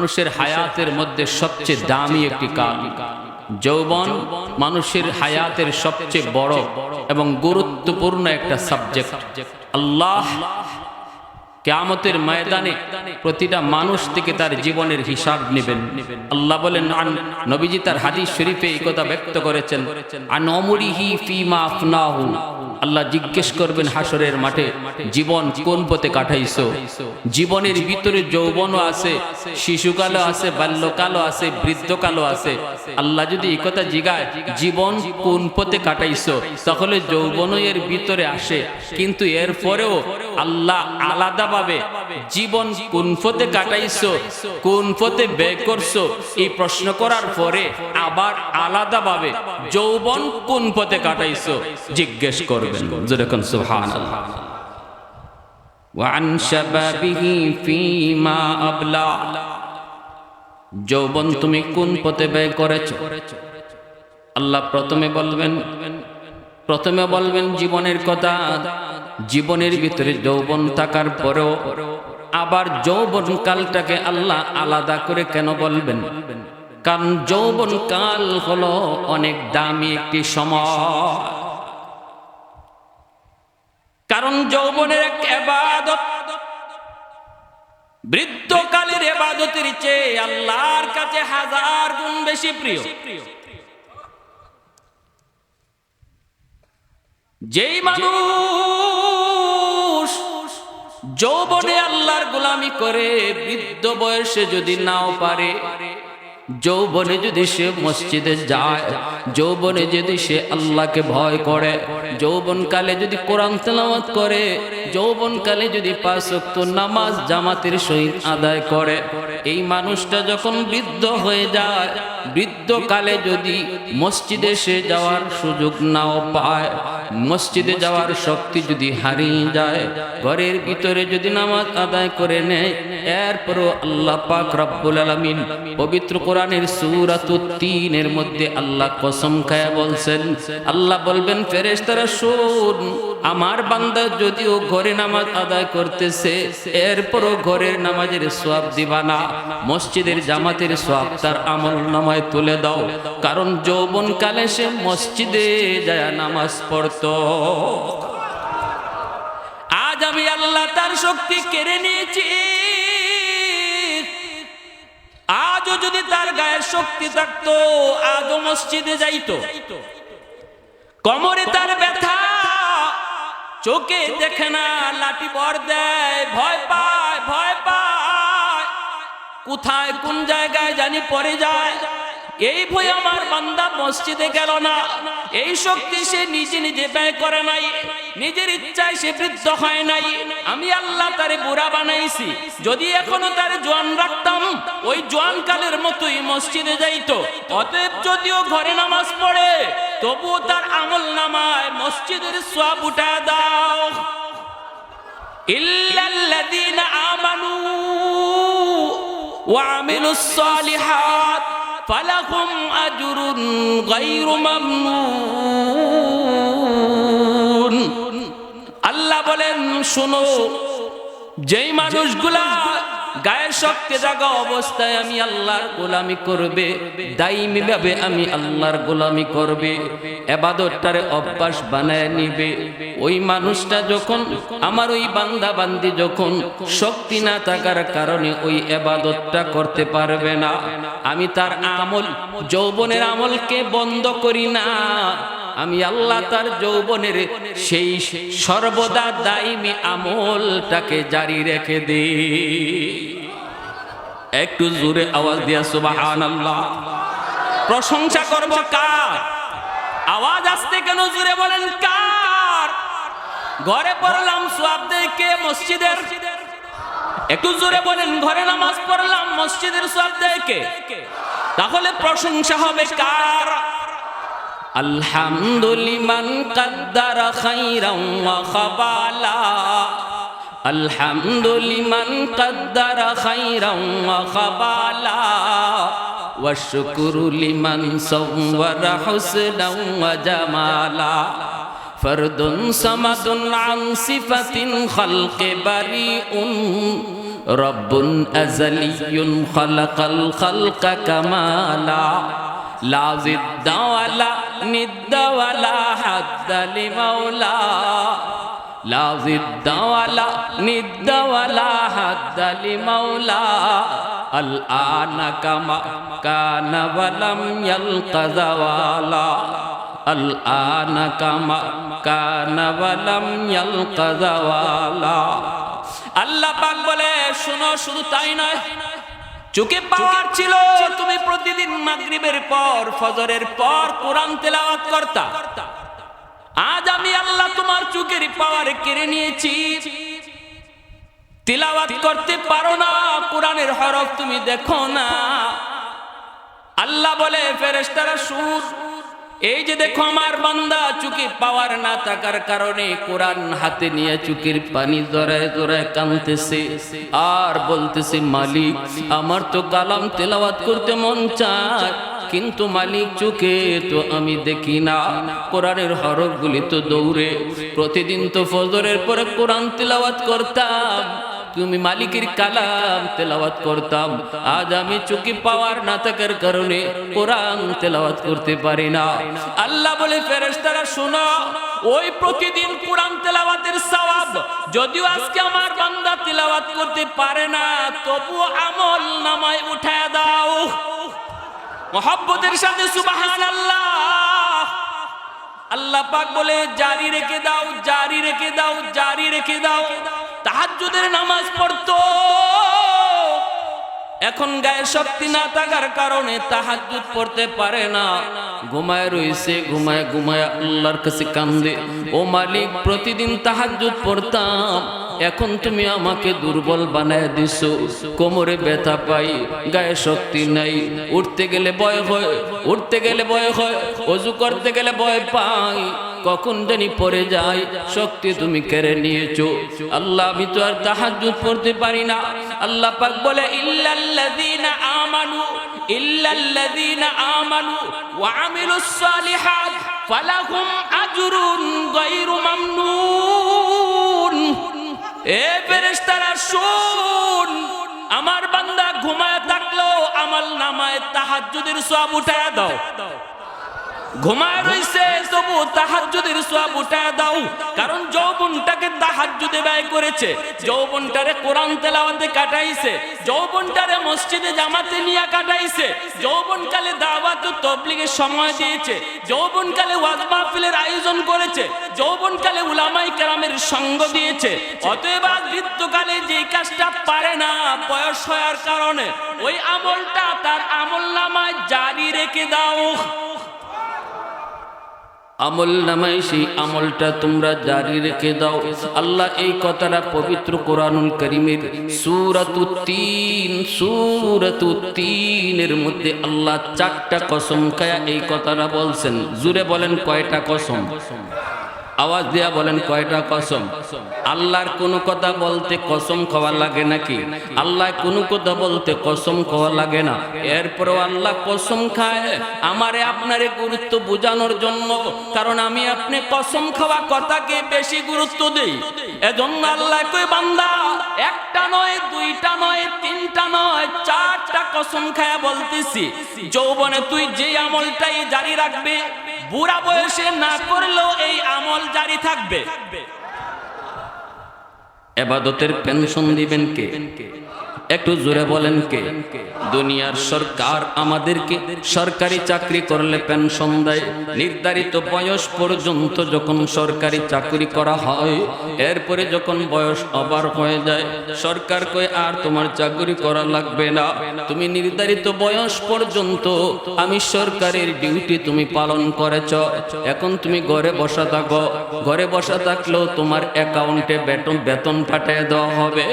মানুষের হায়াতের মধ্যে সবচেয়ে দামি একটি কাল। যৌবন মানুষের হায়াতের সবচেয়ে বড় এবং গুরুত্বপূর্ণ একটা সাবজেক্ট। আল্লাহ কিয়ামতের ময়দানে প্রতিটা মানুষ থেকে তার জীবনের হিসাব নেবেন। আল্লাহ বলেন, নবীজি তার হাদিস শরীফে এই কথা ব্যক্ত করেছেন, আন উমরিহি ফিমা আফনাহু। আল্লাহ জিজ্ঞেস করবেন হাসরের মাঠে, জীবন কোন পথে কাটাইছো? জীবনের ভিতরে যৌবনও আছে, শিশুকালও আছে, বাল্যকালও আছে, বৃদ্ধকালও আছে। আল্লাহ যদি এই কথা জিগায় জীবন কোন পথে কাটাইছো, তাহলে যৌবনও এর ভিতরে আসে। কিন্তু এরপরেও আল্লাহ আলাদাভাবে জীবন কোন পথে কাটাইছো, কোন পথে ব্যয় করছো, এই প্রশ্ন করার পরে আবার আলাদাভাবে যৌবন কোন পথে কাটাইছো জিজ্ঞেস করবেন। যেরকম সুবহানাল্লাহ। ওয়া আন শাবাবিহি ফিমা আবলা। যৌবন তুমি কোন পথে ব্যয় করেছো? আল্লাহ প্রথমে বলবেন জীবনের কথা। জীবনের ভিতরে যৌবন থাকার পরেও আবার যৌবন কালটাকে আল্লাহ আলাদা করে কেন বলবেন? কারণ যৌবন কাল হলো অনেক দামি একটি সময়। কারণ যৌবনের এক ইবাদত বৃদ্ধকালের ইবাদতের চেয়ে আল্লাহর কাছে 1000 গুণ বেশি প্রিয়। যেই মানুষ যৌবনে আল্লাহর গোলামি করে, বৃদ্ধ বয়সে যদি নাও পারে, যৌবনে যদি সে মসজিদে যায়, যৌবনে যদি সে আল্লাহকে ভয় করে, যৌবনকালে যদি কোরআন তেলাওয়াত করে, যৌবনকালে যদি 5 ওয়াক্ত নামাজ জামাতের সহিত আদায় করে, এই মানুষটা যখন বৃদ্ধ হয়ে যায়, বৃদ্ধকালে যদি মসজিদে সে যাওয়ার সুযোগ নাও পায়, মসজিদে যাওয়ার শক্তি যদি হারিয়ে যায়, ঘরের ভিতরে যদি নামাজ আদায় করে নেয়, এরপরও আল্লাহ পাক রব্বুল আলামিন পবিত্র কোরআনের সূরাতুত তিনের মধ্যে আল্লাহ কসম খায়া বলছেন, আল্লাহ বলবেন ফেরেশতারা শোন, আমার বান্দা যদিও ঘরে নামাজ আদায় করতেছে, এরপরও ঘরের নামাজের সওয়াব দিবা না, মসজিদের জামাতের সওয়াব তার আমলনামায় তুলে দাও। কারণ যৌবনকালে সে মসজিদে যায় নামাজ পড়তো। আজ আমি আল্লাহ তার শক্তি কেড়ে নিয়েছি। আজও যদি তার গায়ের শক্তি থাকতো, আজও মসজিদে যাইতো। কোমরে তার ব্যথা, চোখে দেখে না, লাঠি বর দেয়, ভয় পায়, কোথায় কোন জায়গায় জানি পড়ে যায়। এই ভয় আমার বান্দা মসজিদে গেল না। এই শক্তি সে নিজে নিজে ব্যয় করে নাই, নিজের ইচ্ছায় সে বৃদ্ধ হয় নাই। আমি আল্লাহ তারে বুড়া বানাইছি। যদি এখনো তার জোয়ান রাখতাম, ওই জোয়ান কালের মতোই মসজিদে যাইতো। অতএব যদিও ঘরে নামাজ পড়ে, তবুও তার আমল নামায় মসজিদের সওয়াব উঠা দাও। ইল্লাল্লাযীনা আমানু ওয়া আমিলুস সালিহাত ফালাহুম আজরুন গায়রু মামনুন। আল্লাহ বলেন, শোনো, যেই মানুষগুলা গায়ের শক্তি জাগা অবস্থায় আমি আল্লাহর গোলামি করবে, দাইমি ভাবে আমি আল্লাহর গোলামি করবে, ইবাদতটারে অভ্যাস বানায় নিবে, ওই মানুষটা যখন, আমার ওই বান্দা বান্দি যখন শক্তি না থাকার কারণে ওই ইবাদতটা করতে পারবে না, আমি তার আমল, যৌবনের আমলকে বন্ধ করি না। আমি আল্লাহ তার যৌবনের সেই সর্বদা দাইমি আমলটাকে জারি রেখে দিই। একটু জোরে আওয়াজ দিয়া সুবহানাল্লাহ। প্রশংসা করব কার? আওয়াজ আসতে কেন জোরে বলেন কার? ঘরে পড়লাম সওয়াব দেয় কে? মসজিদের। একটু জোরে বলেন, ঘরে নামাজ পড়লাম মসজিদের সওয়াব দেয় কে? তাহলে প্রশংসা হবে কার? আলহামদুলিমান কাদ্দারা খাইরান ওয়া খাবালা, আলহামদুলিমান কাদ্দারা খাইরান ওয়া খাবালা, ওয়া শুকরু লিমান সাওয়ারা হুসনান ওয়া জামালা, ফরদুন সামাদুন আন সিফাতিন খালকি বারিউন রব্বুন আযালিয়্যুন খালাকাল খালকা কামালা লা জিদ্দা ওয়ালা নিদ্দা ওয়ালা হাদ্দা লিমাওলা লা জিদ্দা ওয়ালা নিদ্দা ওয়ালা হাদ্দা লিমাওলা আল আনা কামা কানা ওয়ালাম ইয়ালকা যাওয়ালা আল আনা কামা কানা ওয়ালাম ইয়ালকা যাওয়ালা। আল্লাহ পাক বলে শোনো, শুধু তাই নয়, চোখে পাওয়ার ছিল, তুমি প্রতিদিন মাগরিবের পর ফজরের পর কোরআন তেলাওয়াত করতা। আজ আমি আল্লাহ তোমার চোখের পাওয়ার কেড়ে নিয়েছি, তিলাওয়াত করতে পারো না, কোরআনের হরফ তুমি দেখো না। আল্লাহ বলে ফেরেশতারা শুন, এই যে দেখো আমার বান্দা চোখে পাওয়ার না থাকার কারণে কোরআন হাতে নিয়ে চোখের পানি জড়ায় জড়ায় কাঁদতেছে আর বলতেছে, মালিক আমার তো কালাম তেলাওয়াত করতে মন চায়, কিন্তু মালিক চোখে তো আমি দেখি না, কোরআনের হরফগুলি তো দৌড়ে, প্রতিদিন তো ফজরের পরে কোরআন তেলাওয়াত করতাম, তুমি মালিকের কালাম তেলাওয়াত করতাম, আজ আমি চোখে পাওয়ার না থাকার কারণে কোরআন তেলাওয়াত করতে পারি না। আল্লাহ বলে ফেরেশতারা শোনো, ওই প্রতিদিন কোরআন তেলাওয়াতের সওয়াব যদিও আজকে আমার বান্দা তেলাওয়াত করতে পারে না, তবু আমল নামায় উঠায় দাও। মুহাব্বতের সাথে সুবহানাল্লাহ। আল্লাহ পাক বলে জারি রেখে দাও, জারি রেখে দাও, জারি রেখে দাও। তাহাজ্জুদের নামাজ পড়তো, এখন গায়ে শক্তি না থাকার কারণে তাহাজ্জুদ পড়তে পারে না, ঘুমায় রইছে, ঘুমায় ঘুমায় আল্লাহর কাছে কান্দে, ও মালিক প্রতিদিন তাহাজ্জুদ পড়তাম, এখন তুমি আমাকে দুর্বল বানায় দিছো, কোমরে ব্যথা পাই, গায়ে শক্তি নাই, উঠতে গেলে ভয় হয়, উঠতে গেলে ভয় হয়, ওযু করতে গেলে ভয় পাই, কখন জানি পড়ে যায়, শক্তি তুমি কেড়ে নিয়েছো। আল্লাহ আমি তো আর তাহাজ্জুদ পড়তে পারি না। আল্লাহ পাক বলে ইল্লাল্লাযীনা আমানু, ইল্লাল্লাযীনা আমানু ওয়া আমিলুস সালিহাত ফালাহুম আজরুন গায়রু মামনুন। এ ফেরেশতারা শুন, আমার বান্দা ঘুমায় থাকলো আমল নামায় তাহাজ্জুদের সওয়াব উঠায়া দাও, ঘুমায় রইছে তবু তাহাজ্জুদের সওয়াব উঠায়া দাও, কারণ যৌবনটাকে তাহাজ্জুদে ব্যয় করেছে, যৌবনটারে কোরআন তেলাওয়াতে কাটাইছে, যৌবনটারে মসজিদে জামাতে নিয়ে কাটাইছে, যৌবনকালে দাওয়াত ও তাবলীগের সময় দিয়েছে, যৌবনকালে ওয়াজ মাহফিলের আয়োজন করেছে, যৌবনকালে উলামায়ে কেরামের সঙ্গ দিয়েছে। অতএব আজ বৃদ্ধকালে যে কাজটা পারে না বয়স হওয়ার কারণে, ওই আমলটা তার আমলনামায় জারি রেখে দাও। আমল নামায় সেই আমলটা তোমরা জারি রেখে দাও। আল্লাহ এই কথাটা পবিত্র কোরআনুল কারীমের সূরাতুত তিনের মধ্যে আল্লাহ 4টা কসম খায়া এই কথাটা বলছেন। জুড়ে বলেন কয়টা কসম? আওয়াজ দিয়া বলেন কয়টা কসম? আল্লাহর কোনো কথা বলতে কসম খাওয়া লাগে নাকি? আল্লাহ কোনো কথা বলতে কসম খাওয়া লাগে না, এরপরেও আল্লাহ কসম খায় আমারে আপনারে গুরুত্ব বোঝানোর জন্য, কারণ আমি আপনি কসম খাওয়া কথাকে বেশি গুরুত্ব দেই। এজন্য আল্লাহ কয় বান্দা একটা নয়, দুইটা নয়, তিনটা নয়, 4টা কসম খায়া বলতেছি, যৌবনে তুই যে আমলটাই জারি রাখবে, বুড়া বয়সে না করলেও এই আমল জারি থাকবে। ইবাদতের পেনশন দিবেন কে? একটু জোরে বলেন কে? দুনিয়ার সরকার আমাদেরকে সরকারি চাকরি করলে পেনশন দেয়, নির্ধারিত বয়স পর্যন্ত যখন সরকারি চাকরি করা হয়, এরপরে যখন বয়স ওভার হয়ে যায় সরকার কয় আর তোমার চাকরি করা লাগবে না, তুমি নির্ধারিত বয়স পর্যন্ত আমি সরকারের ডিউটি তুমি পালন করেছ, এখন তুমি ঘরে বসা থাকো। ঘরে বসা থাকলেও তোমার অ্যাকাউন্টে বেতন পাঠিয়ে দেওয়া হবে,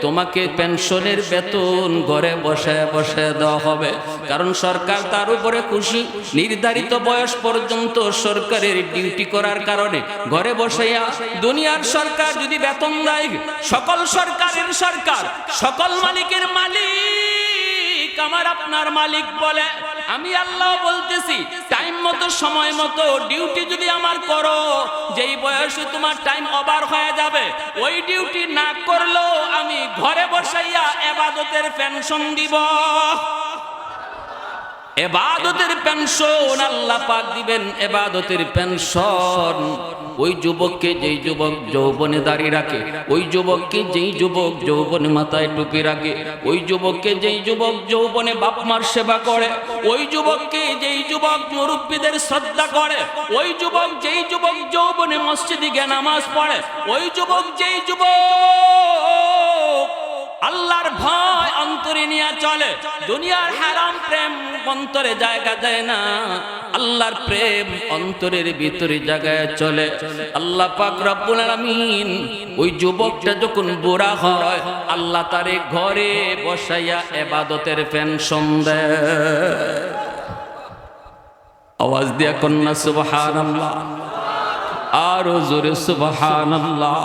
তোমাকে পেনশনের বেতন ঘরে বসে বসে দেওয়া হবে, কারণ সরকার তার উপরে খুশি। নির্ধারিত বয়স পর্যন্ত সরকারের ডিউটি করার কারণে ঘরে বসাইয়া দুনিয়ার সরকার যদি বেতন দেয়, সকল সরকারের সরকার, সকল মালিকের মালিক আমার আপনার মালিক বলে আমি আল্লাহ বলতেছি টাইম মতো সময় মতো ডিউটি যদি আমার করো, যেই বয়সে তোমার টাইম ওভার হয়ে যাবে, ওই ডিউটি না করলেও আমি ঘরে বসাইয়া ইবাদতের পেনশন দিব। ইবাদতের পেনশন আল্লাহ পাক দিবেন, ইবাদতের পেনশন। ওই যুবককে যেই যুবক যৌবনে দাড়ি রাখে, ওই যুবককে যেই যুবক যৌবনে মাথায় টুপি রাখে, ওই যুবককে যেই যুবক যৌবনে বাপ মার সেবা করে, ওই যুবককে যেই যুবক মুরব্বীদের শ্রদ্ধা করে, ওই যুবক যেই যুবক যৌবনে মসজিদে গিয়ে নামাজ পড়ে, ওই যুবক যেই যুবক আল্লাহর ভয় অন্তরে নিয়ে চলে, দুনিয়ার হারাম প্রেম অন্তরে জায়গা দেয় না, আল্লাহর প্রেম অন্তরের ভিতরে জায়গায় চলে। আল্লাহ পাক রব্বুল আলামিন ওই যুবকটা যখন বুড়া হয়, আল্লাহ তারে ঘরে বসাইয়া ইবাদতের পেনশন দেয়। আওয়াজ দিয়া কন্যা সুবহানাল্লাহ, আরো জোরে সুবহানাল্লাহ।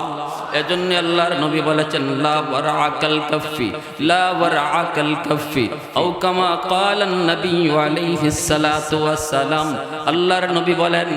এজন্য আল্লাহর নবী বলেছেন লা ওয়ারআকাল কাফি, লা ওয়ারআকাল কাফি, আও কামা ক্বালান নবী আলাইহিস সালাতু ওয়াস সালাম। আল্লাহর নবী বলেন,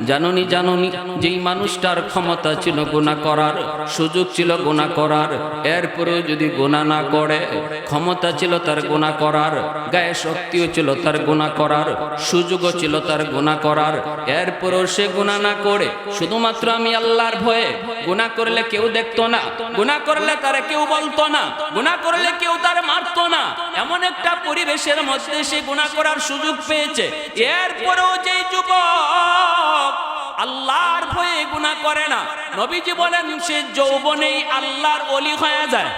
জাননি জাননি যেই মানুষটার ক্ষমতা ছিল গুনাহ করার, সুযোগ ছিল গুনাহ করার, এরপরেও যদি গুনাহ না করে, ক্ষমতা ছিল তার গুনাহ করার, গায়ে শক্তিও ছিল তার গুনাহ করার, সুযোগও ছিল তার গুনাহ করার, এরপরেও সে গুনাহ না করে শুধুমাত্র আমি আল্লাহর ভয়ে, গুনাহ করলে কেউ দেখতো না, গুনাহ করলে তারে কেউ বলতো না, গুনাহ করলে কেউ তারে মারতো না, এমন একটা পরিবেশের মধ্যে সে গুনাহ করার সুযোগ পেয়েছে, এরপরেও যেই যুবক আল্লাহর ভয়ে গুনাহ করে না, নবীজি বলেন সে যৌবনেই আল্লাহর ওলি হয়ে যায়,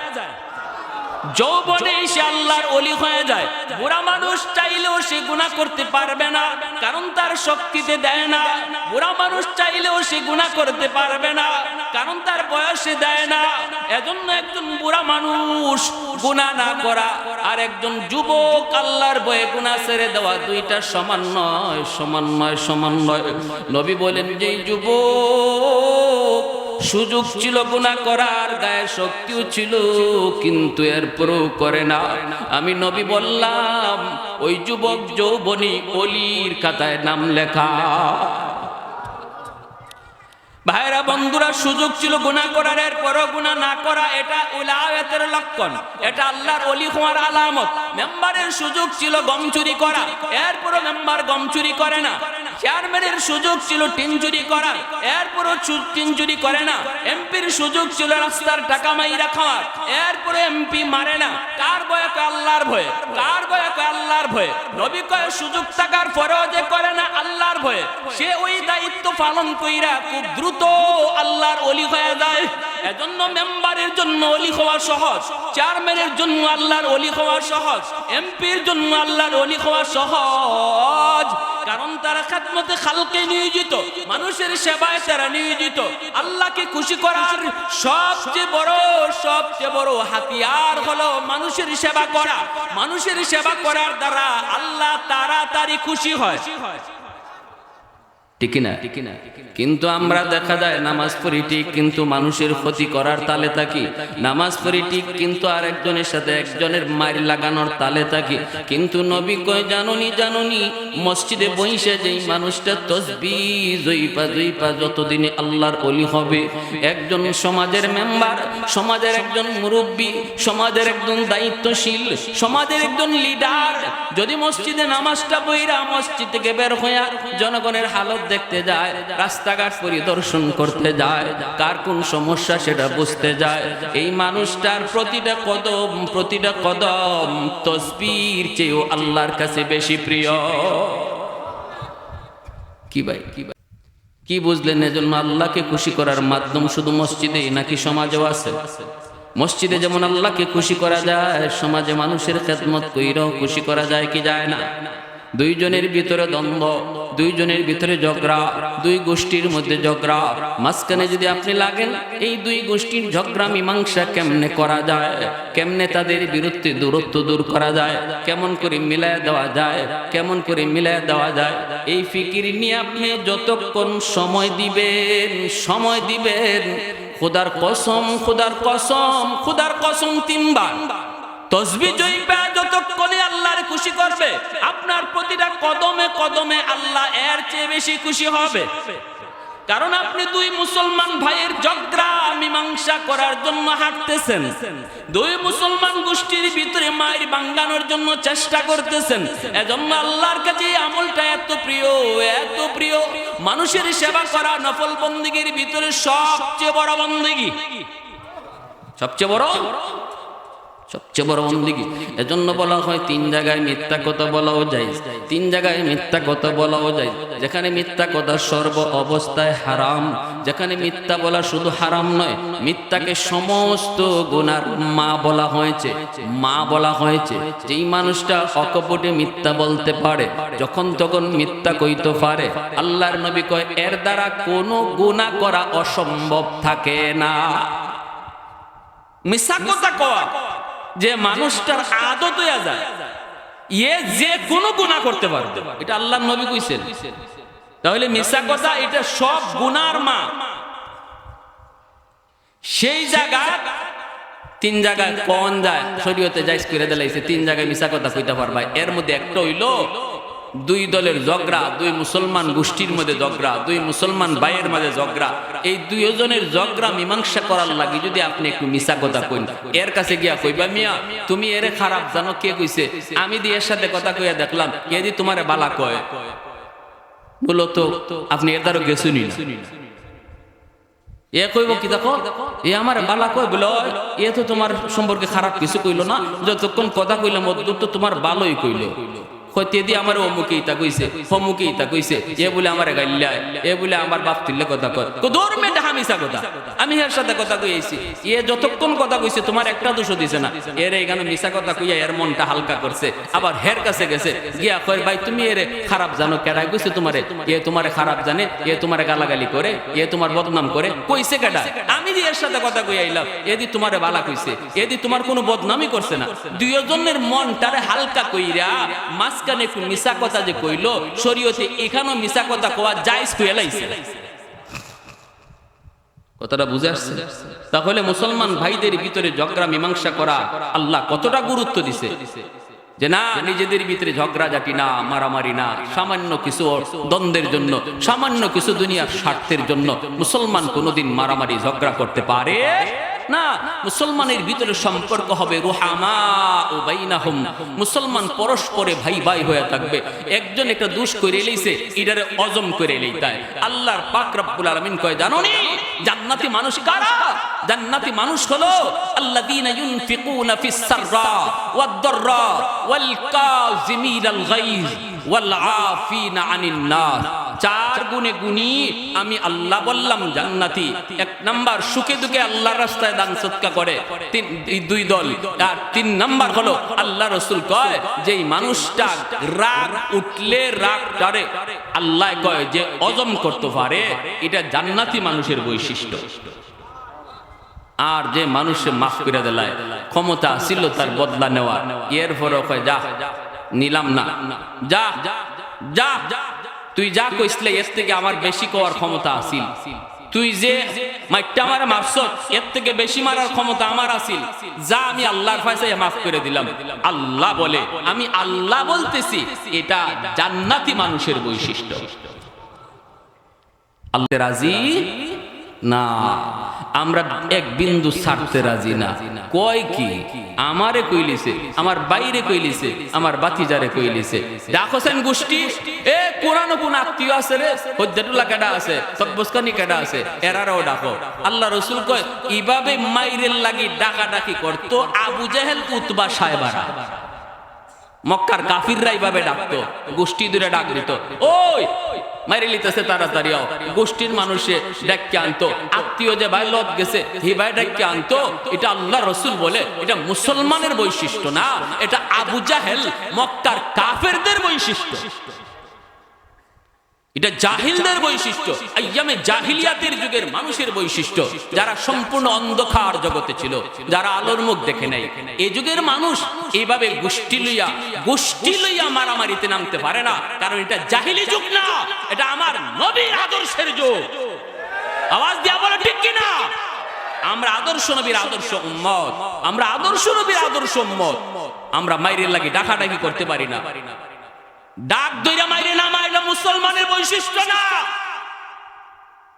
যৌবনে সে আল্লাহর ওলি হয়ে যায়। বুড়া মানুষ চাইলেও সে গুনাহ করতে পারবে না, কারণ তার শক্তিতে দেয় না। বুড়া মানুষ চাইলেও সে গুনাহ করতে পারবে না, কারণ তার বয়সে দেয় না। এজন্য একজন বুড়া মানুষ গুনাহ না করা আর একজন যুবক আল্লাহর ভয়ে গুনাহ ছেড়ে দেওয়া, দুইটা সমান নয়, সমান নয়, সমান নয়। নবী বলেন যে যুবক সুযোগ ছিল গুনাহ করার, গায়ে শক্তিও ছিল, কিন্তু এরপরও করে না, আমি নবী বললাম ওই যুবক যৌবনী ওলির খাতায় নাম লেখা। ভাইরা বন্ধুরা, সুযোগ ছিল গুনাহ করার, এরপরও গুনাহ না করা, এটা উলায়াতের লক্ষণ, এটা আল্লাহর ওলি হওয়ার আলামত। মেম্বারের সুযোগ ছিল গম চুরি করা, এরপরও মেম্বার গম চুরি করে না। চেয়ারম্যানের সুযোগ ছিল টিন চুরি করার, এরপরও টিন চুরি করে না। এমপির সুযোগ ছিল রাস্তার টাকা মাইরা খাওয়ার, এরপরে এমপি মারে না। কার ভয়ে? কয় আল্লাহর ভয়ে। কার ভয়ে? কয় আল্লাহর ভয়ে। নবী কয় সুযোগ থাকার পরেও যে করে না আল্লাহর ভয়ে, সে ওই দায়িত্ব পালন কইরা খুব দ্রুত আল্লাহর ওলি হয়ে যায়। এজন্য মেম্বারের জন্য ওলি হওয়া সহজ, চেয়ারম্যানের জন্য আল্লাহর ওলি হওয়া সহজ, এমপির জন্য আল্লাহর ওলি হওয়া সহজ, কারণ তারা খেদমতে খালকে নিয়োজিত, মানুষের সেবায় তারা নিয়োজিত। আল্লাহকে খুশি করার সবচেয়ে বড় হাতিয়ার হলো মানুষের সেবা করা। মানুষের সেবা করার দ্বারা আল্লাহ তাড়াতাড়ি খুশি হয়, ঠিক না? কিন্তু আমরা দেখা যায় নামাজ পড়ি ঠিক, কিন্তু মানুষের ক্ষতি করার তালে থাকি। নামাজ পড়ি ঠিক, কিন্তু আরেকজনের সাথে একজনের মার লাগানোর তালে থাকি। কিন্তু নবী কয় জাননি জাননি মসজিদে বইসে যেই মানুষটা তসবিহ জইপা যতদিনে আল্লাহর ওলি হবে, একজন সমাজের মেম্বার, সমাজের একজন মুরব্বী, সমাজের একজন দায়িত্বশীল, সমাজের একজন লিডার যদি মসজিদে নামাজটা পড়া মসজিদ থেকে বের হইয়া জনগণের হালত দেখতে যায়, রাস্তাঘাট পরিদর্শন করতে যায়, কার কোন সমস্যা সেটা বুঝতে যায়, এই মানুষটার প্রতিটা কদম তসবির চেয়েও আল্লাহর কাছে বেশি প্রিয়। কি ভাই কি বুঝলেন? এজন্য আল্লাহকে খুশি করার মাধ্যম শুধু মসজিদেই নাকি সমাজেও আছে? মসজিদে যেমন আল্লাহকে খুশি করা যায়, সমাজে মানুষের খেদমত কইরাও খুশি করা যায় কি যায় না? দুইজনের ভিতরে দ্বন্দ্ব, দুইজনের ভিতরে ঝগড়া, দুই গোষ্ঠীর মধ্যে ঝগড়া, মাঝখানে যদি আপনি লাগেন, এই দুই গোষ্ঠীর ঝগড়া মীমাংসা কেমনে করা যায়, কেমনে তাদের বিরুদ্ধে দূরত্ব দূর করা যায়, কেমন করে মিলায় দেওয়া যায়, কেমন করে মিলায় দেওয়া যায়, এই ফিকির নিয়ে আপনি যতক্ষণ সময় দিবেন, খোদার কসম 3 বার তসবিহ জইবা যতক্ষণে আল্লাহর খুশি করবে, আপনার প্রতিটা কদমে কদমে আল্লাহ এর চেয়ে বেশি খুশি হবে। কারণ আপনি দুই মুসলমান ভাইয়ের ঝগড়া মীমাংসা করার জন্য হাঁটতেছেন, দুই মুসলমান গোষ্ঠীর ভিতরে মায়ের ভাঙানোর জন্য চেষ্টা করতেছেন। এজন্য আল্লাহর কাছে এই আমলটা এত প্রিয়, এত প্রিয়। মানুষের সেবা করা নফল বন্দেগীর ভিতরে সবচেয়ে বড় বন্দেগী, সবচেয়ে বড় বন্দেগী। এজন্য বলা হয় তিন জায়গায় মিথ্যা কথা বলাও যায়, তিন জায়গায় মিথ্যা কথা বলাও যায়। যেখানে মিথ্যা কথা সর্ব অবস্থায় হারাম, যেখানে মিথ্যা বলা শুধু হারাম নয়, মিথ্যাকে সমস্ত গুনার মা বলা হয়েছে, মা বলা হয়েছে। যেই মানুষটা অকপটে মিথ্যা বলতে পারে, যখন তখন মিথ্যা কইতে পারে, আল্লাহর নবী কয় এর দ্বারা কোনো গুনাহ করা অসম্ভব থাকে না। মিথ্যা কথা কওয়া যে মানুষটার আদত হয়ে যায়, এ যে কোনো গুনাহ করতে পারবে, এটা আল্লাহর নবী কইছেন। তাহলে মিথ্যা কথা এটা সব গুনার মা। সেই জায়গা তিন জায়গায় কোন যায় শরীয়তে জায়েজ করে দিলাইছে, তিন জায়গায় মিথ্যা কথা কইতে পারবা। এর মধ্যে একটা হইলো দুই দলের ঝগড়া, দুই মুসলমান গোষ্ঠীর মধ্যে ঝগড়া, দুই মুসলমান ভাইয়ের মাঝে ঝগড়া। এই দুইজনের ঝগড়া মীমাংসা করার লাগি যদি আপনি একটু মিছা কথা কইন, এর কাছে গিয়া কইবা মিয়া তুমি এরে খারাপ জানো, কে কইছে? আমি দিয়ে এর সাথে কথা কইয়া দেখলাম, এ দি তোমারে বালা কয়, বলো তো আপনি এর দ্বারা গেছুনি না। এ কইব কি দেখো এ আমার বালা কয়, বলো এ তো তোমার সম্পর্কে খারাপ কিছু কইলো না, যতক্ষণ কথা কইলাম অদ্ভুত তো তোমার ভালোই কইলো। কইতে আমার অমুকে ইতা কইছে, অমুকে ইতা কইছে, এ বলে আমার গাইল্লায়, এ বলে আমার বাপ তুললে কথা কয়। দূর মেয়ে হামিসা কথা, আমি এর সাথে কথা কইছি, এ যতক্ষণ কথা কইছে তোমার একটা দোষ দিছে না, এর এখানে মিশা কথা কইয়া এর মনটা হালকা করছে। আবার হের কাছে গেছে গিয়া কয় ভাই তুমি এর খারাপ জানো, কেডা কইছে তোমারে? এ তোমারে খারাপ জানে, এ তোমারে গালাগালি করে, এ তোমার বদনাম করে, কইছে কেডা? আমি যে এর সাথে কথা কইয়া আইলাম, এদি তোমারে বালা কইছে, এদি তোমার কোনো বদনামই করছে না। দুইজনের মনটারে হালকা কইরা মাঝখানে একটু মিশা কথা যে কইলো, শরীয়তে এখানেও মিশা কথা কোয়া জায়েজ কইয়া লাইছে। কথাটা বুঝে আসছে? তাহলে মুসলমান ভাইদের ভিতরে ঝগড়া মীমাংসা করা আল্লাহ কতটা গুরুত্ব দিছে, যে না নিজেদের ভিতরে ঝগড়া জাটি না, মারামারি না, সামান্য কিছু দ্বন্দ্বের জন্য, সামান্য কিছু দুনিয়ার স্বার্থের জন্য মুসলমান কোনোদিন মারামারি ঝগড়া করতে পারে না। মুসলমানের ভিতরে সম্পর্ক হবে রুহামা ও বাইনাহুম, মুসলমান পরস্পরে ভাই ভাই হয়ে থাকবে। একজন একটা দোষ করে লইছে, এটারে অজম করে লইতায়। আল্লাহর পাক রব্বুল আলামিন কয় জানোনি জান্নাতি মানুষ কারা? জান্নাতি মানুষ হলো আল্লাযীনা ইউনফিকুনা ফিস সাররা ওয়াদ দাররা ওয়াল কাযিমিনাল গায়জ ওয়াল আফিনা আনিন নাস। চার গুণে গুণী আমি আল্লাহ বললাম জান্নাতি। এক নাম্বার সুখে দুঃখে আল্লাহর রাস্তায় দান সদকা করে, দুই দল। আর তিন নাম্বার হলো আল্লাহ রাসূল কয় যেই মানুষটা রাগ উঠলে রাগ টারে আল্লাহ কয় যে অজম করতে পারে, এটা জান্নাতি মানুষের বৈশিষ্ট্য। আর যে মানুষে মাফ করে দেয়, ক্ষমতা ছিল তার বদলা নেওয়ার, এর পরও কয় যা নিলাম না, যা যা তুই যা কইসলে এর থেকে আমার বেশি করার ক্ষমতা আছিল, তুই যে মাইটটা আমার মারছ এর থেকে বেশি মারার ক্ষমতা আমার আছিল, যা আমি আল্লাহর ফায়সায় মাফ করে দিলাম। আল্লাহ বলে আমি আল্লাহ বলতেছি, এটা জান্নাতি মানুষের বৈশিষ্ট্য। আল্লাহ রাজি না, আমরা এক বিন্দু ছাড়তে রাজি না। কয় কি আমারে কইলিছে, আমার বাইরে কইলিছে, আমার বাতিজারে কইলিছে, ডাকছেন গোষ্ঠী এ কোরআন কোন আত্মীয় আছে রে, হজ্জাতুল্লাহ কেডা আছে, তকবস্কানি কেডা আছে, এরারও ডাকো। আল্লাহ রাসূল কয় এইভাবে মাইরের লাগি ডাকাডাকি করতো আবু জেহেল উতবা সাহেবারা। মক্কার কাফিররা এইভাবে ডাকতো, গোষ্ঠী দূরে ডাক দিত, ওই মাইরে লিতেছে তাড়াতাড়ি আও। গোষ্ঠীর মানুষে ডাককে আনতো, আত্মীয় যে ভাই লত গেছে হি ভাই ডাককে আনতো। এটা আল্লাহ রাসূল বলে এটা মুসলমানের বৈশিষ্ট্য না, এটা আবু জাহেল মক্কার কাফেরদের বৈশিষ্ট্য, এটা জাহিলদের বৈশিষ্ট্য, আইয়ামে জাহিলিয়াতের যুগের মানুষের বৈশিষ্ট্য, যারা সম্পূর্ণ অন্ধকার জগতে ছিল, যারা আলোর মুখ দেখে নাই। এই যুগের মানুষ এইভাবে গোষ্ঠী লইয়া মারামারিতে নামতে পারে না, কারণ এটা জাহিলি যুগ না, এটা আমার নবীর আদর্শের যুগ। আওয়াজ দিয়া বলে ঠিক কিনা? আমরা আদর্শ নবীর আদর্শ উম্মত, আমরা আদর্শ নবীর আদর্শ উম্মত। আমরা মাইরের লাগি ডাকাডাকি করতে পারি না। ডাক দইরা মাইরে না মাইলে মুসলমানের বৈশিষ্ট্য না।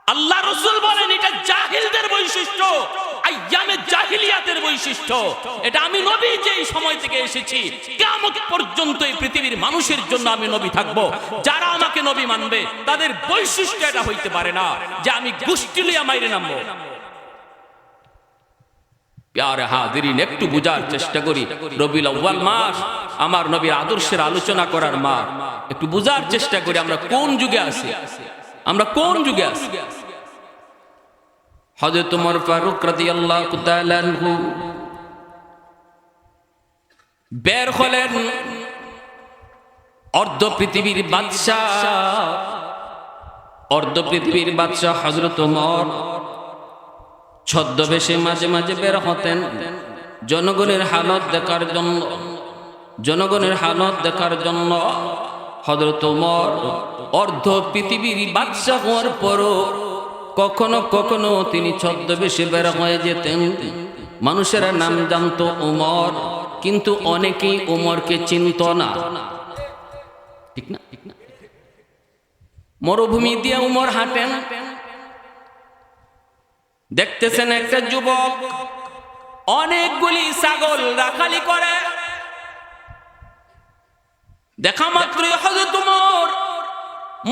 আল্লাহ রাসূল বলেন এটা জাহিলদের বৈশিষ্ট্য, আইয়ামে জাহিলিয়াতের বৈশিষ্ট্য। এটা আমি নবী যেই সময় থেকে এসেছি কিয়ামত পর্যন্ত এই পৃথিবীর মানুষের জন্য আমি নবী থাকব। যারা আমাকে নবী মানবে তাদের বৈশিষ্ট্য এটা হইতে পারে না যে আমি গোষ্ঠী লিয়া মাইরে নামবো। প্যারে হাজিরিন, একটু বুঝার চেষ্টা করি। রবিউল আউয়াল মাস আমার নবীর আদর্শের আলোচনা করার মাস। একটু বুঝার চেষ্টা করি আমরা কোন যুগে আছি, আমরা কোন যুগে আছি। হযরত ওমর ফারুক রাদিয়াল্লাহু তাআলা আনহু বের হলেন, অর্ধ পৃথিবীর বাদশা হযরত ওমর ছদ্মবেশে মাঝে মাঝে বের হতেন জনগণের হালত দেখার জন্য। হযরত ওমর অর্ধ পৃথিবীর বাদশা হওয়ার পরও কখনো কখনো তিনি ছদ্মবেশে বের হয়ে যেতেন। মানুষেরা নাম জানতো ওমর, কিন্তু অনেকেই ওমরকে চিনত না। ঠিক না? মরুভূমি দিয়ে ওমর হাঁটেন, দেখতেছেন একটা যুবক অনেকগুলি ছাগল রাখালি করে। দেখা মাত্রই হযরত ওমর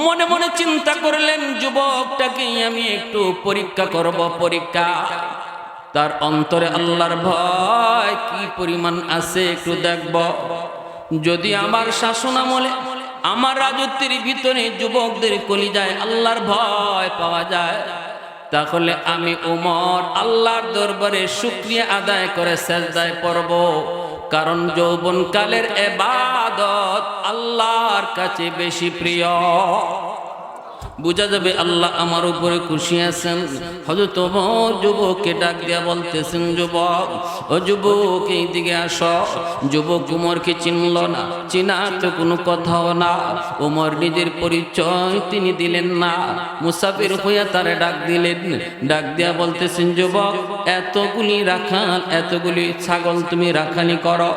মনে মনে চিন্তা করলেন যুবকটাকে আমি একটু পরীক্ষা করব। তার অন্তরে আল্লাহর ভয় কি পরিমাণ আছে একটু দেখব। যদি আমার শাসন আমলে, আমার রাজত্বের ভিতরে যুবকদের কলিজায় আল্লাহর ভয় পাওয়া যায়, তাহলে আমি ওমর আল্লাহর দরবারে শুকরিয়া আদায় করে সিজদায় পড়ব। কারণ যৌবনকালের ইবাদত আল্লাহর কাছে বেশি প্রিয়। বুঝা যাবে আল্লাহ আমার উপরে খুশি আছেন। হযরত ওমর যুবককে ডাক দিয়া বলতেছেন, যুবক, ও যুবক এইদিকে আসো। যুবক ওমরকে চিনল না, চিনার তো কোনো কথাও না। ওমর নিজের পরিচয় তিনি দিলেন না, মুসাফির হইয়া তারে ডাক দিলেন। ডাক দিয়া বলতেছেন, যুবক, এতগুলি ছাগল তুমি রাখালি করো।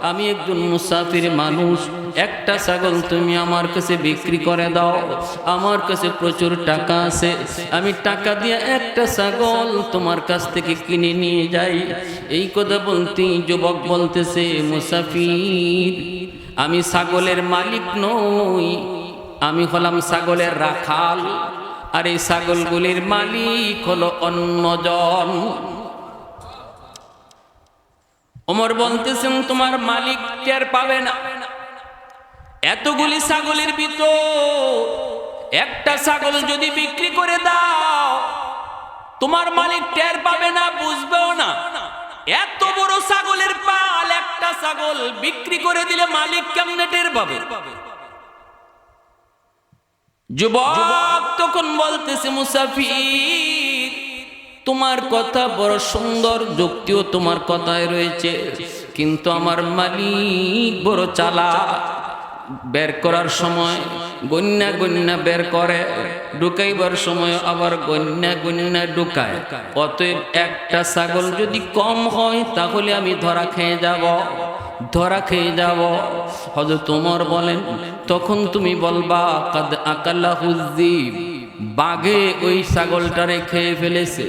আমি একজন মুসাফির মানুষ, একটা ছাগল তুমি আমার কাছে বিক্রি করে দাও। আমার কাছে প্রচুর টাকা আছে, আমি টাকা দিয়ে একটা ছাগল তোমার কাছ থেকে কিনে নিয়ে যাই। এই কথা বলতে যুবক বলতেছে, মুসাফির, আমি ছাগলের মালিক নই, আমি হলাম ছাগলের রাখাল, আর এই ছাগলগুলির মালিক হলো অন্যজন। ওমর বলতেছেন, তোমার মালিক টের পাবে না। এতগুলি ছাগলের ভিতর একটা ছাগল যদি বিক্রি করে দাও, তোমার মালিক টের পাবে না, বুঝবেও না। এত বড় ছাগলের পাল, একটা ছাগল বিক্রি করে দিলে মালিক কেমনে টের পাবে? যুবক তখন বলতেছে, মুসাফির, তোমার কথা বড় সুন্দর, যুক্তিও তোমার কথায় রয়েছে, কিন্তু আমার মালিক বড় চালাক। বের করার সময় গন্যা বের করে, ঢুকাইবার সময় আবার গন্যা ঢুকায়। অতএব একটা ছাগল যদি কম হয় তাহলে আমি ধরা খেয়ে যাব। হযরত ওমর বলেন, তখন তুমি বলবা, কাদ আকালাহুয যিব, বাঘে ওই ছাগলটারে খেয়ে ফেলেছে।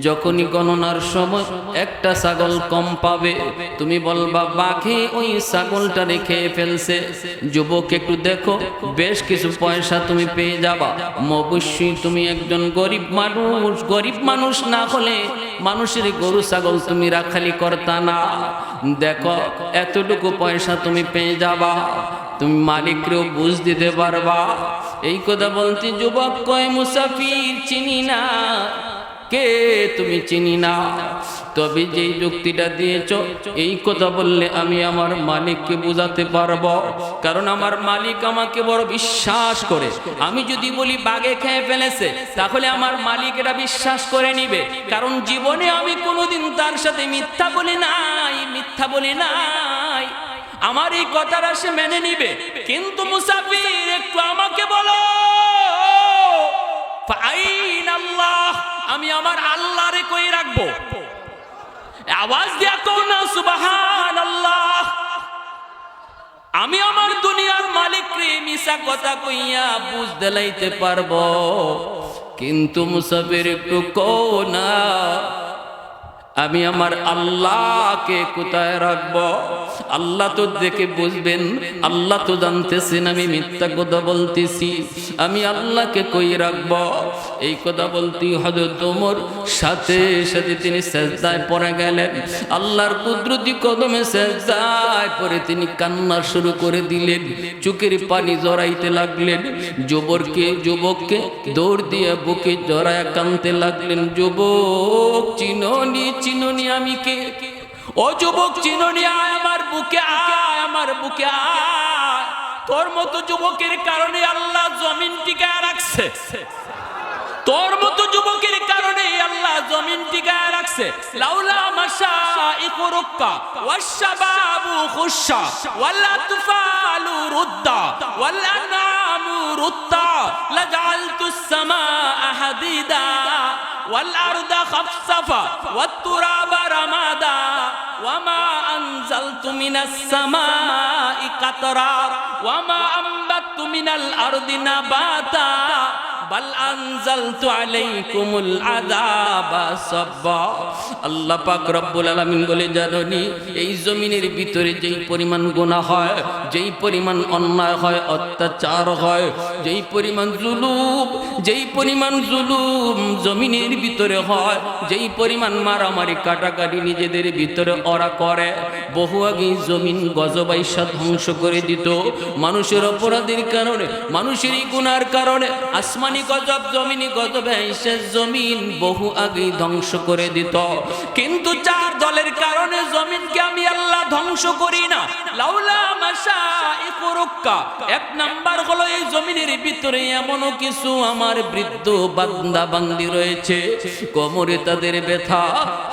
যখনই গণনার সময় একটা ছাগল কম পাবে, তুমি বলবা, বাঘে ওই ছাগলটারে খেয়ে ফেলছে। যুবক, একটু দেখো, বেশ কিছু পয়সা তুমি পেয়ে যাবা। অবশ্যই তুমি একজন গরিব মানুষ না হলে মানুষের গরু ছাগল তুমি রাখালি করতা না। দেখো, এতটুকু পয়সা তুমি পেয়ে যাবা, তুমি মালিককেও বুঝ দিতে পারবা। এই কথা বলতে যুবক কয়, মুসাফির, চিনি না। কে তুমি? চিনি না। তবে যেই যুক্তিটা দিয়েছ, এই কথা বললে আমি আমার মালিককে বুঝাতে পারবো। কারণ আমার মালিক আমাকে বড় বিশ্বাস করে। আমি যদি বলি বাঘে খেয়ে ফেলেছে, তাহলে আমার মালিক এটা বিশ্বাস করে নিবে। কারণ জীবনে আমি কোনোদিন তার সাথে মিথ্যা বলি নাই। আমার এই কথাটা সে মেনে নিবে। কিন্তু মুসাফির, একটু আমাকে বলো, ফাইন আল্লাহ, আমি আমার আল্লাহরে কই রাখবো? আওয়াজ দিয়া কও না সুবহানাল্লাহ। আমি আমার দুনিয়ার মালিককে মিছা কথা কইয়া বুঝ দিলাইতে পারবো, কিন্তু মুসাফির একটু কও না আমি আমার আল্লাহকে কোথায় রাখবো? আল্লাহ তো দেখে বুঝবেন, আল্লাহ তো জানতেছেন আমি মিথ্যা কথা বলতেছি, আমি আল্লাহকে কই রাখবো? এই কথা বলতে হযরত ওমর সাথে সাথে তিনি সেজদায় পড়ে গেলেন। আল্লাহর কুদরতি কদমে সেজদায় পড়ে তিনি কান্না শুরু করে দিলেন, চোখের পানি জড়াইতে লাগলেন। যুবককে দৌড় দিয়ে বুকে জড়ায় কাঁদতে লাগলেন, যুবক চিনোনি আমি কে? ও যুবক চিনোনি, আয় আমার বুকে আয়, আমার বুকে আয়। তোর মতো যুবকের কারণে আল্লাহ জমিন টিকায় রাখছে, তোর মতো যুবকের কারণে আল্লাহ জমিন টিকায় রাখছে। লাউলা মাশাইখু রুক্কা ওয়াশশাবাবু খুশা ওয়াল আতফালু রুদ্দা ওয়াল আনামু রুত্তা লাজআলতুস সামাআ হাদিদা ওয়াল আরদা খাফসাফা ওয়াত তুরাবা রামাদা ওয়ামা আনজালতু মিনাস সামাই কাতরা ওয়ামা আনবাতু মিনাল আরদি নাবাতা বাল আনজালতু আলাইকুমুল আযাবা সাব্বা। আল্লাহ পাক রব্বুল আলামিন বলে, জানোনি এই জমিনের ভিতরে যেই পরিমাণ গুনাহ হয়, যেই পরিমাণ অন্যায় হয়, অত্যাচার হয়, যেই পরিমাণ জুলুম জমিনের ভিতরে হয়, যেই পরিমাণ মারামারি কাটাকাটি নিজেদের ভিতরে ওরা করে, বহু আগে জমিন গজবাইশা ধ্বংস করে দিত। মানুষের অপরাধের কারণে, মানুষেরই গুনার কারণে আসমানি গজব জমিনি গজব এসে জমিন বহু আগেই ধ্বংস করে দিত। কিন্তু চার দলের কারণে জমিনকে আমি আল্লাহ ধ্বংস করি না। লাউলা মাশাইখু রুক্কা, এক নাম্বার হলো এই জমিনের ভিতরে এমনও কিছু আমার বৃদ্ধ বান্দা বান্দি রয়েছে, কোমরে তাদের ব্যথা,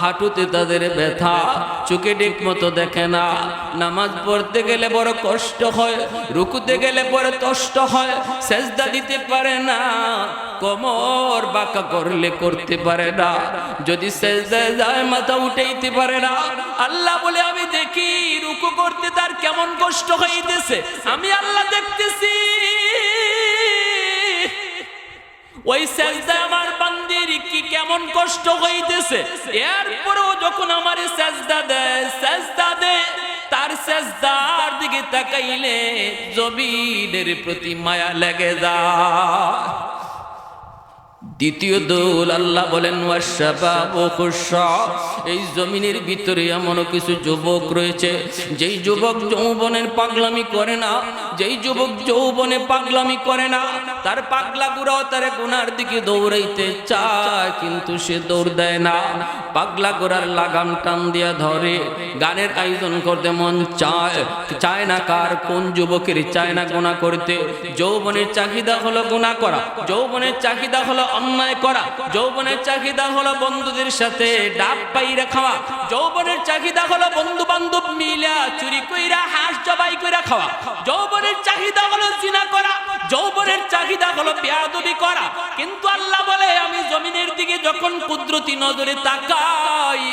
হাঁটুতে তাদের ব্যথা, চোখে ঠিক মতো দেখে না, নামাজ পড়তে গেলে বড় কষ্ট হয়, রুকুতে গেলে বড় কষ্ট হয়, সেজদা দিতে পারে না, কোমর বাঁকা করলে করতে পারে না, যদি সেজদায় যায় মাথা উঠাইতে পারে না। আল্লাহ বলে, আমি দেখি রুকু করতে তার কেমন কষ্ট হইতেছে, আমি আল্লাহ দেখতেছি। ওই সেজদায় আমার বান্দির কি কেমন কষ্ট হইতেছে, এরপরেও যখন আমার সেজদা দেয় তার সেজদার দিকে তাকাইলে জমিনের প্রতি মায়া লেগে যায়। দ্বিতীয় দল আল্লাহ বলেন ওয়াশশাবাবু খুশা, এই জমিনের ভিতরে এমন কিছু যুবক রয়েছে যেই যুবক যৌবনের পাগলামি করে না, যেই যুবক যৌবনে পাগলামি করে না, তার পাগলা গুড়াও তার গুনার দিকে দৌড়াইতে চায় কিন্তু সে দৌড় দেয় না। পাগলা গোড়ার লাগাম টান দিয়া ধরে, গানের আয়োজন করতে মন চায় না কার? কোন যুবকের চায় না গুনাহ করতে? যৌবনের চাহিদা হলো গুনাহ করা, যৌবনের চাহিদা হলো অন্যায় করা, যৌবনের চাহিদা হলো বন্ধুদের সাথে ডাব পাইরা খাওয়া, যৌবনের চাহিদা হলো বন্ধু বান্ধব মিলা চুরি কইরা হাঁস জবাই কইরা খাওয়া, যৌবনের চাহিদা হলো জিনা করা, যৌবনের চাহিদা হলো বেয়াদবি করা। কিন্তু আল্লাহ বলে, আমি জমিনের দিকে যখন কুদরতি নজরে তাকাই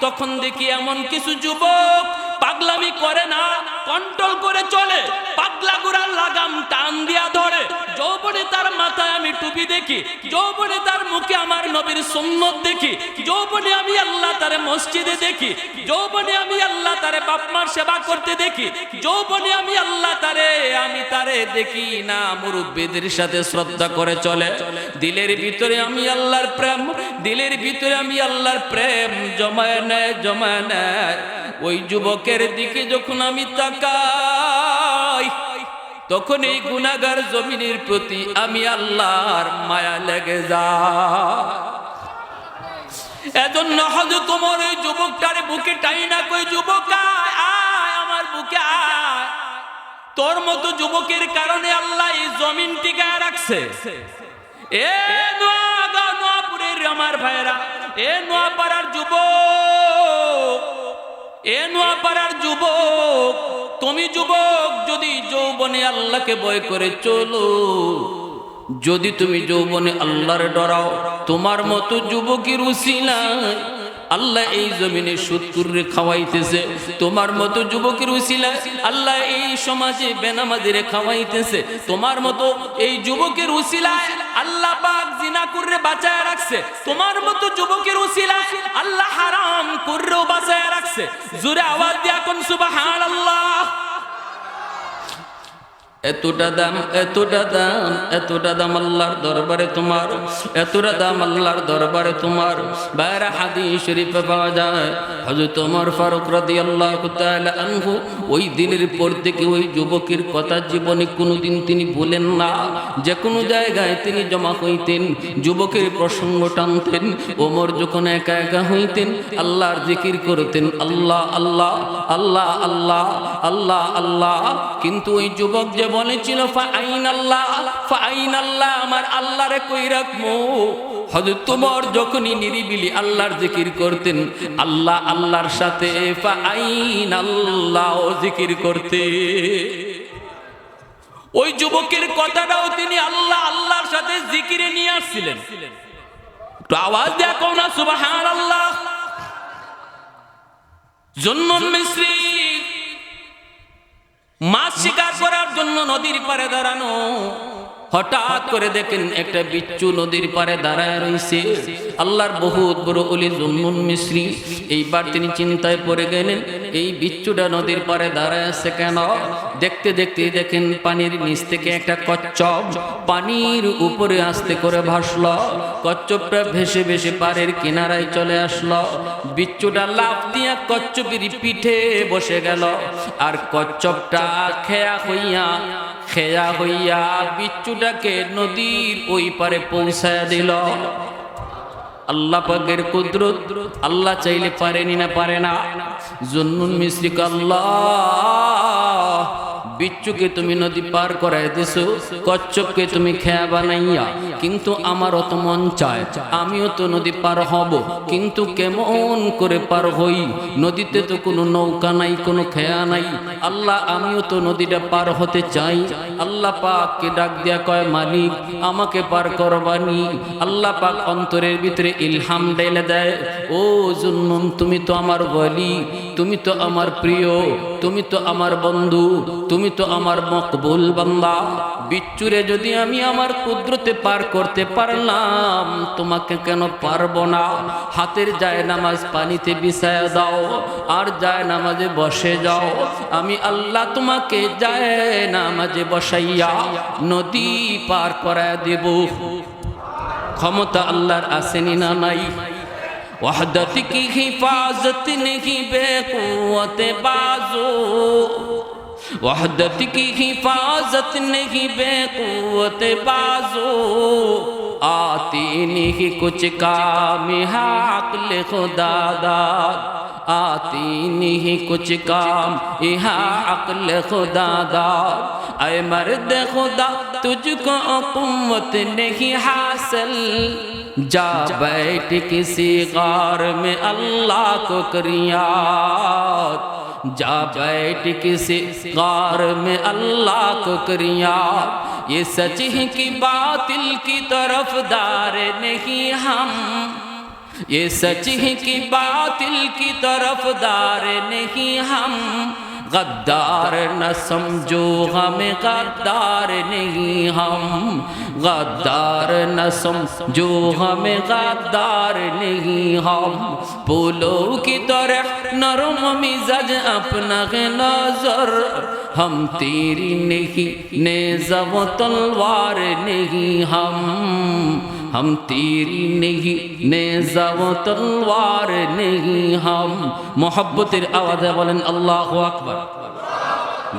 তখন দেখি এমন কিছু যুবক পাগলামি করে না, কন্ট্রোল করে চলে, পাগলা গুড়ার লাগাম টান দিয়া ধরে। যৌবনে তার মাথায় আমি টুপি দেখি, যৌবনে তার মুখে আমার নবীর সুন্নত দেখি, যৌবনে আমি আল্লাহ তারে মসজিদে দেখি, যৌবনে আমি আল্লাহ তারে বাপ মার সেবা করতে দেখি, যৌবনে আমি আল্লাহ তারে দেখি না মুরব্বিদের সাথে শ্রদ্ধা করে চলে। দিলের ভিতরে আমি আল্লাহর প্রেম, দিলের ভিতরে আমি আল্লাহর প্রেম জমায় নেয়। ওই যুবকের দিকে যখন আমি তাকাই তখন এই গুনাহগার জমিনের প্রতি আমি আল্লাহর মায়া লেগে যায়। এজন্য হযরত ওমর ওই যুবকটার বুকে টাইনা কই, যুবক আয় আমার বুকে আয়, তোর মতো যুবকের কারণে আল্লাহ এই জমিন টিকায় রাখছে। এ নোয়াপুরের আমার ভাইরা, এ নোয়াপাড়ার যুবক, এ নোয়াপাড়ার যুবক, তুমি যুবক যদি যৌবনে আল্লাহকে ভয় করে চলো, যদি তুমি যৌবনে আল্লাহর ডরাও, তোমার মতো যুবকের উসিলায় আল্লাহ এই জমিনে সুদকুরে খাওয়াইতেছে, তোমার মতো যুবকের উসিলায় আল্লাহ এই সমাজে বেনামাজিরে খাওয়াইতেছে, তোমার মতো এই যুবকের উসিলায় আল্লাহ পাক জিনা করে বাঁচায় রাখছে, তোমার মতো যুবকের উসিলায় আল্লাহ হারাম করেও বাঁচায় রাখছে। জোরে আওয়াজ দিয়া কোন সুবহানাল্লাহ। এতটা দাম, এতটা দাম, এতটা দাম আল্লাহর দরবারে তোমার, এতটা দাম আল্লাহর দরবারে তোমার। বাইরে হাদিস শরীফে পাওয়া যায় হযরত ওমর ফারুক রাদিয়াল্লাহু তাআলা আনহু ওই দিনের পর থেকে ওই যুবকের কথা জীবনে কোনোদিন তিনি বলেন না। যে কোনো জায়গায় তিনি জমা হইতেন, যুবকের প্রসঙ্গ টানতেন। ওমর যখন একা একা হইতেন আল্লাহর জিকির করতেন, আল্লাহ আল্লাহ আল্লাহ আল্লাহ আল্লাহ আল্লাহ। কিন্তু ওই যুবক যে বলেছিল ফাআইনাল্লাহ ফাআইনাল্লাহ, আমার আল্লাহরে কই রাখবো। হযরত ওমর যখনই নিরিবিলি আল্লাহর জিকির করতেন, আল্লাহ আল্লাহর সাথে ফাআইনাল্লাহ জিকির করতে। ওই যুবকের কথাটাও তিনি আল্লাহ আল্লাহর সাথে জিকিরে নিয়ে আসছিলেন। একটু আওয়াজ দেয়া কোন না সুবহানাল্লাহ। জুন্নুন মিসরি মাছ শিকার করার জন্য নদীর পাড়ে দাঁড়ানো, হঠাৎ করে দেখেন একটা বিচ্ছু নদীর পাড়ে দাঁড়ায় রয়েছে। আল্লাহর বহুত বড় ওলি জুন্নুন মিসরি, এইবার তিনি চিন্তায় পড়ে গেলেন এই বিচ্ছুটা নদীর পাড়ে দাঁড়ায় আছে কেন। দেখতে দেখতে দেখেন পানির নিচ থেকে একটা কচ্ছপ পানির উপরে আস্তে করে ভাসলো। কচ্ছপটা ভেসে ভেসে পাড়ের কিনারায় চলে আসলো। বিচ্ছুটা লাফ দিয়া কচ্ছপের পিঠে বসে গেল, আর কচ্ছপটা খেয়া হইয়া বিচ্ছুটাকে নদীর ওই পারে পৌঁছায় দিল। আল্লাহ পাকের কুদরত, আল্লাহ চাইলে পারেনি না পারে না। জুন্নুন মিসরি আল্লাহ বিচ্ছুকে তুমি নদী পার করাই দিছো, কচ্ছপকে তুমি খেয়া বানাইয়া, কিন্তু আমার অত মন চায় আমিও তো নদী পার হব, কিন্তু কেমন করে পার হই? নদীতে তো কোনো নৌকা নাই, কোনো খেয়া নাই। আল্লাহ আমিও তো নদীটা পার হতে চাই। আল্লাহ পাককে ডাক দিয়া কয় মালিক আমাকে পার করবানি। আল্লাহ পাক অন্তরের ভিতরে ইলহাম ঢেলে দেয়, ও জুন্নুন তুমি তো আমার ওয়ালি, তুমি তো আমার প্রিয়, তুমি তো আমার বন্ধু, তুমি তো আমার মকবুল বান্দা। বিচ্ছুরে যদি আমি আমার কুদরতে পার করতে পারলাম, তোমাকে কেন পারবো না? হাতের যায় নামাজ পানিতে বিছায়া দাও, আর যায় নামাজে বসে যাও। আমি আল্লাহ তোমাকে যায় নামাজে বসাইয়া নদী পার করায় দেব। ক্ষমতা আল্লাহর আসেনি না নাই? वहदत की हिफाजत नहीं बेकुवत बाजो, वहदत की हिफाजत नहीं बेकुवत बाजो, आती नहीं कुछ काम अक्ल खुदा दाद, आती नहीं कुछ काम अक्ल खुदा दाद। ऐ मर्द खुदा तुझको कुव्वत नहीं हासिल, जा बैठ किसी गार में अल्लाह को करियात, जा बैठ किसी गार में अल्लाह को करियात। ये सच है कि बातिल की तरफदार नहीं हम, ये सच है कि बातिल की तरफदार नहीं हम। गद्दार न समझो हमें गद्दार नहीं हम, गद्दार न समझो हमें गद्दार नहीं हम। फूलों की तरह नरम मिजाज अपना है नजर, हम तेरी नहीं नेज़ा व तलवार नहीं हम तेरी नहीं नेज़ा व तलवार नहीं हम। मोहब्बतेर आवाज़े बोलेन अल्लाहु আকবার।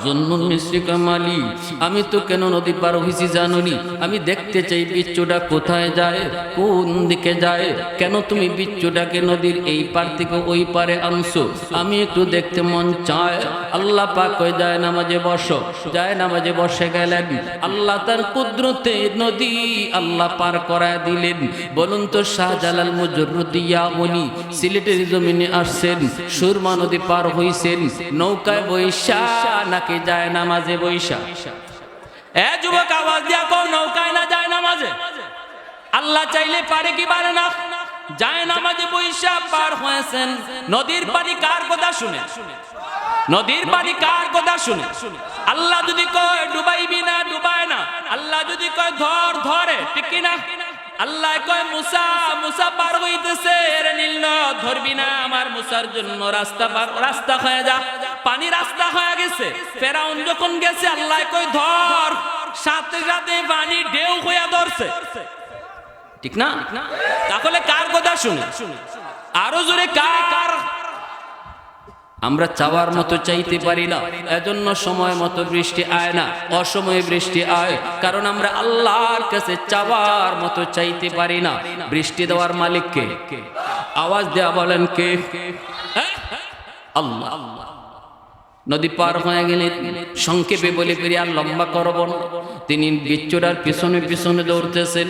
জুন্নুন মিসরি কামালি আমি তো কেন নদী পার হইছি জানোনি? আমি দেখতে চাই বিচ্ছুটা কোথায় যায়, কোন দিকে যায়। কেন তুমি বিচ্ছুটাকে নদীর এই পার থেকে ওই পারে আনছো? আমি একটু দেখতে মন চায়। আল্লাহ পাক কয় যায় নামাজে বসো, যায় নামাজে বসে গেলেন। আল্লাহ তার কুদরতে নদী আল্লাহ পার করায় দিলেন। বলুন তো শাহজালাল মুজরুদিয়া উনি সিলেটের জমিনে আসছেন, সুরমা নদী পার হইছেন নৌকায় বৈশা নাকি যায় নামাজে বৈশা? এ যুবক আওয়াজ দিয়া কও, নৌকায় না যায় নামাজে? আল্লাহ চাইলে পারে কি পারে না? যায় নামাজে বৈশা পার হয়েছেন। নদীর পানি কার কথা শুনে? নদীর পানি কার কথা শুনে? আল্লাহ যদি কয় ডুবাইবি না, ডুবায় না। আল্লাহ যদি কয় ধর, ধরে। ঠিক কি না? আল্লাহ কয় মুসা, মুসা পার হইতেছে, রে নীল ধরবি না, আমার মুসার জন্য রাস্তা পার, রাস্তা হয়ে যা। পানি রাস্তা হয়ে গেছে। ফেরাউন যখন গেছে আল্লাহ কয় ধর, সাথে সাথে পানি ঢেউ হইয়া ধরছে। ঠিক না? তাহলে কার কথা শুনে? আরো জোরে কার? আমরা চাওয়ার মতো চাইতে পারি না, এজন্য সময় মতো বৃষ্টি আয় না, অসময়ে বৃষ্টি আয়। কারণ আমরা আল্লাহর কাছে চাওয়ার মতো চাইতে পারি না। বৃষ্টি দেওয়ার মালিক কে? আওয়াজ দেয়া বলেন কে? আল্লাহ। নদী পার হয়ে গেলে সংক্ষেপে বলে ফিরে আর লম্বা করব না। তিনি বিচ্ছুটার পিছনে পিছনে দৌড়তেছেন,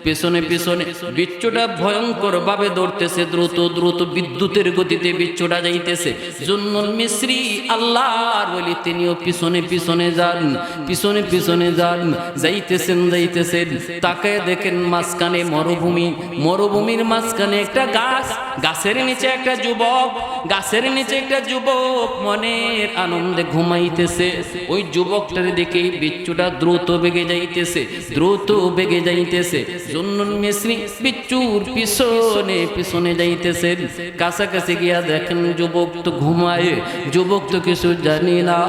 পিছনে পিছনে বিচ্ছুটা ভয়ঙ্কর ভাবে দৌড়তেছে, দ্রুত দ্রুত বিদ্যুতের গতিতে বিচ্ছুটা যাইতেছে। জুন্নুল মিসরি আল্লাহর ওলি, তিনিও পিছনে পিছনে যান, পিছনে পিছনে যান, যাইতেছেন যাইতেছেন। তাকায় দেখেন মাঝখানে মরুভূমি, মরুভূমির মাঝখানে একটা গাছ, গাছের নিচে একটা যুবক, গাছের নিচে একটা যুবক মনের আনন্দে ঘুমাইতেছে। ওই যুবকটার দিকে বিচ্ছুটা দ্রুত বেগে যাইতেছে, দ্রুত বেগে যাইতেছে। জুন্নুল মিসরি বিচ্ছুর পিছনে পিছনে যাইতেছেন। কাছাকাছি গিয়া দেখেন যুবক তো ঘুমায়, যুবক তো কিছু জানি না।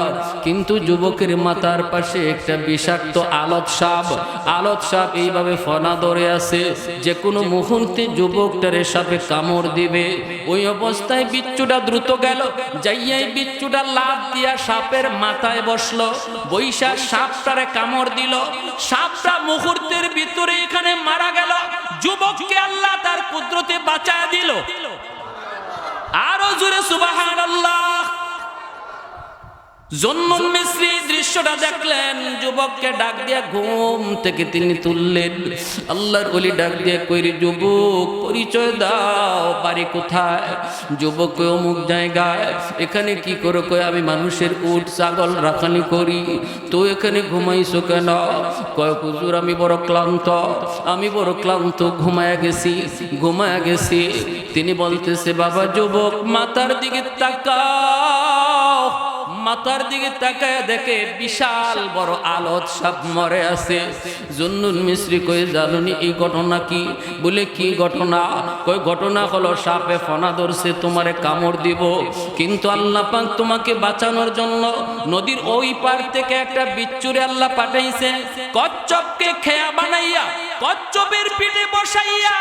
কিন্তু যুবকের মাথার পাশে একটা বিষাক্ত আলত সাপ, আলত সাপ এইভাবে ফনা ধরে আছে, যে কোনো মুহূর্তে যুবকটারে সাপে কামড় দিবে। ওই অবস্থায় বিচ্ছুটা দ্রুত গেল, যাইয়াই বিচ্ছুটা লাফ দিয়া সাপের মাথায় বসলো, বৈশা সাপটারে কামড় দিল। সাপটা মুহূর্তের ভিতরে এখানে মারা গেল। যুবককে আল্লাহ তার কুদরতে বাঁচায় দিল। আরো জোরে সুবহানাল্লাহ। জুন্নুল মিসরি দৃশ্যটা দেখলেন, যুবককে ডাক দিয়া ঘুম থেকে তিনি তুললেন। আল্লাহর ওলি ডাক দিয়া কইরে, যুবক পরিচয় দাও, বাড়ি কোথায়? যুবক কই অমুক জায়গায়। এখানে কি করে? কই আমি মানুষের উট ছাগল রাখানি করি, তো এখানে ঘুমাইছো কেন? কয় হুজুর আমি বড় ক্লান্ত, আমি বড় ক্লান্ত, ঘুমায়া গেছি, ঘুমায়া গেছি। তিনি বলতেছে, বাবা যুবক মাথার দিকে তাকাও। মাথার দিকে তাকায় দেখে বিশাল বড় আলত সাপ মরে আছে। জুন্নুল মিসরি কই জানুনি এই ঘটনা কি? বলে কি ঘটনা? কই ঘটনা হলো সাপে ফনা ধরছে, তোমারে কামড় দিব, কিন্তু আল্লাহ পাক তোমাকে বাঁচানোর জন্য নদীর ওই পার থেকে একটা বিচ্ছুরে আল্লাহ পাঠাইছে, কচ্ছপকে খেয়া বানাইয়া, কচ্ছপের পিঠে বসাইয়া